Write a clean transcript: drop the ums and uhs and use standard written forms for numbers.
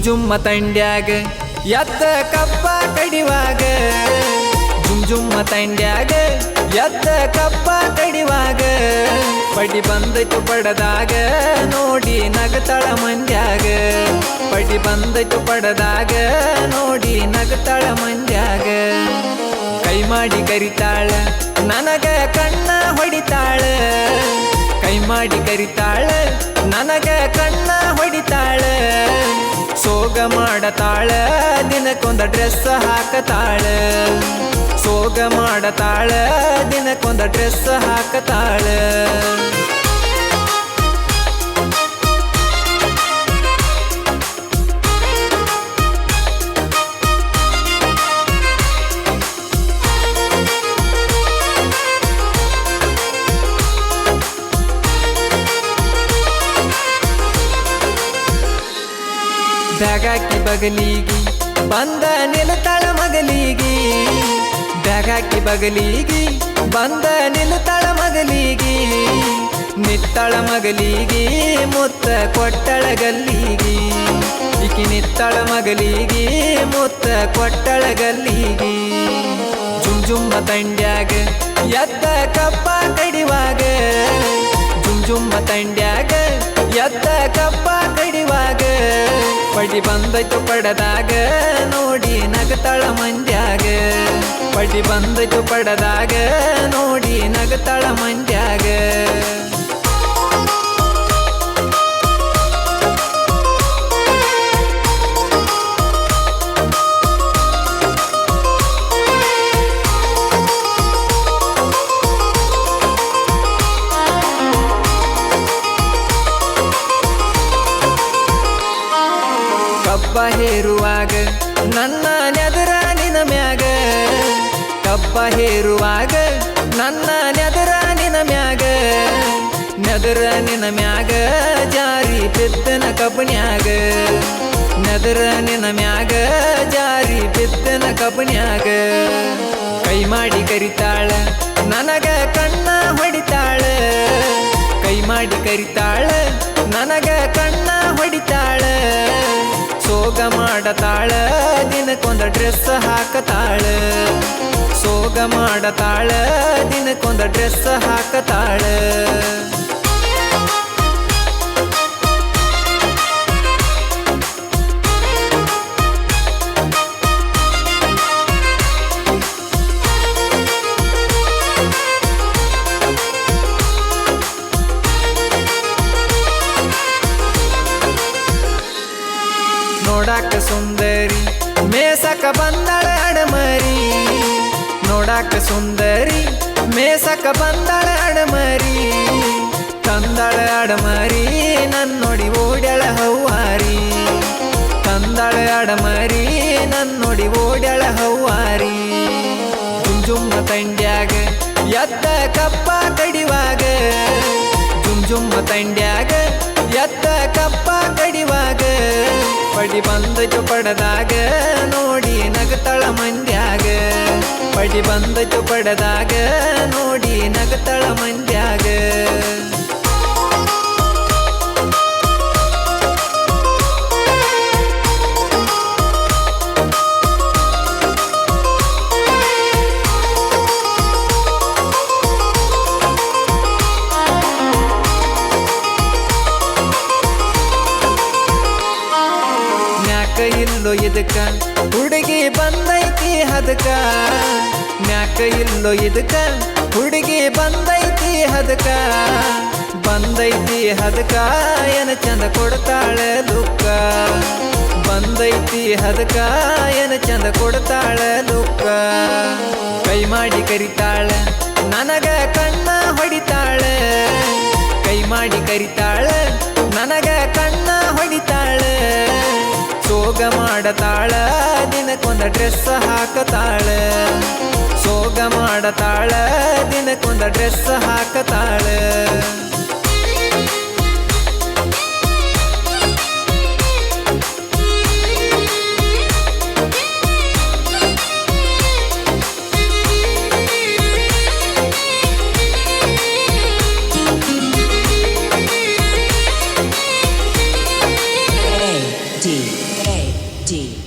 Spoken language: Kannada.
ಜುಮ್ಮ ತಂಡ್ಯಾಗ ಎದ್ದ ಕಪ್ಪ ಕಡಿವಾಗ ಜುಮ್ಮ ತಂಡ್ಯಾಗ ಎದ್ದ ಕಪ್ಪ ಕಡಿವಾಗ ಪಡಿ ಬಂದೈತು ಪಡದಾಗ ನೋಡಿ ನಗತಳ ಮಂದ್ಯಾಗ ಪಡಿ ಬಂದೈತು ಪಡದಾಗ ನೋಡಿ ನಗತಳ ಮಂದ್ಯಾಗ ಕೈ ಮಾಡಿ ಕರಿತಾಳ ನನಗ ಕಣ್ಣ ಹೊಡಿತಾಳ ಕೈ ಮಾಡಿ ಕರಿತಾಳ ನನಗ ಕಣ್ಣ ಹೊಡಿತಾಳ ಸೋಗ ಮಾಡತಾಳ ದಿನಕ್ಕೊಂದ ಡ್ರೆಸ್ ಹಾಕತಾಳ ಸೋಗ ಮಾಡತಾಳ ದಿನಕ್ಕೊಂದ ಡ್ರೆಸ್ ಹಾಕತಾಳ ಬ್ಯಾಗಾಕಿ ಬಗಲಿಗಿ ಬಂದ ನಿಲ್ತಾಳ ಮಗಲಿಗಿ ಬ್ಯಾಗಾಕಿ ಬಗಲಿಗಿ ಬಂದ ನಿಲ್ತಾಳ ಮಗಲಿಗಿ ನಿತ್ತಳ ಮಗಲಿಗಿ ಮುತ್ತ ಕೊಟ್ಟಳ ಗಲ್ಲಿಗಿ ಈಕಿ ನಿತ್ತಳ ಮಗಲಿಗಿ ಮುತ್ತ ಕೊಟ್ಟಳ ಗಲ್ಲಿಗಿ ಜುಮ್ಮ ತಂಡ್ಯಾಗ ಎದ್ದ ಕಪ್ಪ ಕಡಿವಾಗ ಜುಮ್ಮ ತಂಡ್ಯಾಗ ಎದ್ದ ಕಪ್ಪ ಕಡಿವಾಗ ಪಡಿ ಬಂದೈತು ಪಡದಾಗ ನೋಡಿ ನಗತಳ ಮಂದ್ಯಾಗ ಪಡಿ ಬಂದೈತು ಪಡದಾಗ ನೋಡಿ ನಗತಳ ಮಂದ್ಯಾಗ ಕಬ್ಬ ಹೇರುವಾಗ ನನ್ನ ನೆದರ ನಿನ ಮ್ಯಾಗ ಕಬ್ಬ ಹೇರುವಾಗ ನನ್ನ ನೆದರ ನಿನ ಮ್ಯಾಗ ನೆದರ ನಿನ ಮ್ಯಾಗ ಜಾರಿ ಬಿದ್ದನ ಕಬ್ಬನ್ಯಾಗ ನೆದರ ನಿನ ಮ್ಯಾಗ ಜಾರಿ ಬಿದ್ದನ ಕಬ್ಬನ್ಯಾಗ ಕೈ ಮಾಡಿ ಕರಿತಾಳ ನನಗ ಕಣ್ಣ ಹೊಡಿತಾಳ ಕೈ ಮಾಡಿ ಕರಿತಾಳ ನನಗ ಕಣ್ಣ ಹೊಡಿತಾಳ ಸೋಗ ಮಾಡತಾಳ ದಿನಕ್ಕೊಂದ ಡ್ರೆಸ್ ಹಾಕತಾಳ ಸೋಗ ಮಾಡತಾಳ ದಿನಕ್ಕೊಂದ ಡ್ರೆಸ್ ಹಾಕತಾಳ ನೋಡಾಕ ಸುಂದರಿ ಮೇಸಕ ಬಂದಳ ಅಡಮರಿ ನೋಡಾಕ ಸುಂದರಿ ಮೇಸಕ ಬಂದಳ ಅಡಮರಿ ತಂದಳ ಅಡಮರಿ ನನ್ನೊಡಿ ಓಡ್ಯಾಳ ಹವ್ವಾರಿ ತಂದಳ ಅಡಮರಿ ನನ್ನೊಡಿ ಓಡ್ಯಾಳ ಹವ್ವಾರಿ ಜುಮ್ಮ ತಂಡ್ಯಾಗ ಎದ್ದ ಕಪ್ಪ ಕಡಿವಾಗ ಜುಮ್ಮ ತಂಡ್ಯಾಗ ಎದ್ದ ಕಪ್ಪ ಕಡಿವಾಗ ಪಡಿ ಬಂದೈತು ಪಡದಾಗ ನೋಡಿ ನಗತಳ ಮಂದ್ಯಾಗ ಪಡಿ ಬಂದೈತು ಪಡದಾಗ ನೋಡಿ ನಗತಳ ಮಂದ್ಯಾಗ ಇಲ್ಲೋ ಇದಕ್ಕ ಹುಡುಗಿ ಬಂದೈತಿ ಹದಕ ನ್ಯಾಕ ಇಲ್ಲೋ ಇದಕ್ಕ ಹುಡುಗಿ ಬಂದೈತಿ ಹದಕ ಬಂದೈತಿ ಹದಕ ಏನ ಚಂದ ಕೊಡ್ತಾಳ ಲುಕ್ಕ ಬಂದೈತಿ ಹದಕ ಏನ ಚಂದ ಕೊಡ್ತಾಳ ಲುಕ್ಕ ಕೈ ಮಾಡಿ ಕರಿತಾಳ ನನಗ ಕಣ್ಣ ಹೊಡಿತಾಳ ಕೈ ಮಾಡಿ ಕರಿತಾಳ ನನಗ ಕಣ್ಣ ಹೊಡಿತಾಳ ಸೋಗ ಮಾಡತಾಳ ದಿನಕ್ಕೊಂದ ಡ್ರೆಸ್ ಹಾಕತಾಳ ಸೋಗ ಮಾಡತಾಳ ದಿನಕ್ಕೊಂದ ಡ್ರೆಸ್ ಹಾಕತಾಳ D DJ